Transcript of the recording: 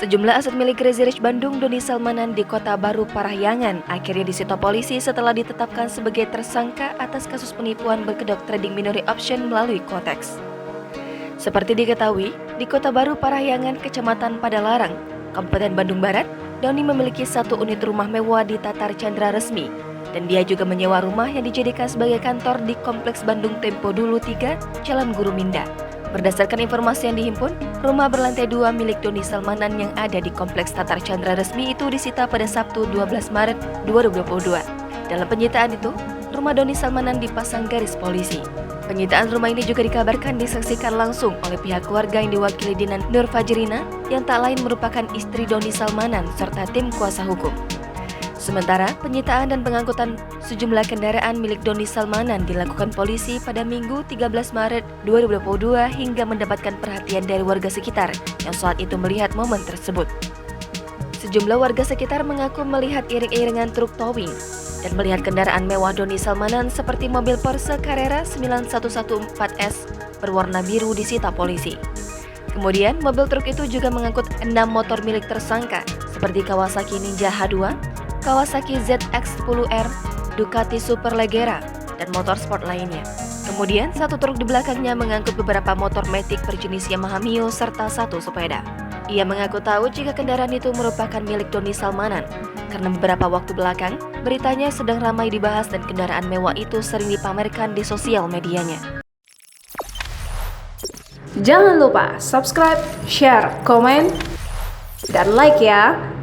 Sejumlah aset milik Crazy Rich Bandung Doni Salmanan di Kota Baru Parahyangan akhirnya disita polisi setelah ditetapkan sebagai tersangka atas kasus penipuan berkedok trading binary option melalui Kotex. Seperti diketahui, di Kota Baru Parahyangan, Kecamatan Padalarang, Kabupaten Bandung Barat, Doni memiliki satu unit rumah mewah di Tatar Chandra Resmi, dan dia juga menyewa rumah yang dijadikan sebagai kantor di Kompleks Bandung Tempo Dulu 3, Jalan Guru Minda. Berdasarkan informasi yang dihimpun, rumah berlantai 2 milik Doni Salmanan yang ada di Kompleks Tatar Chandra Resmi itu disita pada Sabtu 12 Maret 2022. Dalam penyitaan itu, rumah Doni Salmanan dipasang garis polisi. Penyitaan rumah ini juga dikabarkan disaksikan langsung oleh pihak keluarga yang diwakili Dinan Nur Fajrina yang tak lain merupakan istri Doni Salmanan serta tim kuasa hukum. Sementara, penyitaan dan pengangkutan sejumlah kendaraan milik Doni Salmanan dilakukan polisi pada Minggu 13 Maret 2022 hingga mendapatkan perhatian dari warga sekitar yang saat itu melihat momen tersebut. Sejumlah warga sekitar mengaku melihat iring-iringan truk towing dan melihat kendaraan mewah Doni Salmanan seperti mobil Porsche Carrera 9114S berwarna biru disita polisi. Kemudian, mobil truk itu juga mengangkut 6 motor milik tersangka seperti Kawasaki Ninja H2, Kawasaki ZX-10R, Ducati Superleggera, dan motor sport lainnya. Kemudian, satu truk di belakangnya mengangkut beberapa motor matic berjenis Yamaha Mio serta satu sepeda. Ia mengaku tahu jika kendaraan itu merupakan milik Doni Salmanan, karena beberapa waktu belakang, beritanya sedang ramai dibahas dan kendaraan mewah itu sering dipamerkan di sosial medianya. Jangan lupa subscribe, share, komen, dan like ya!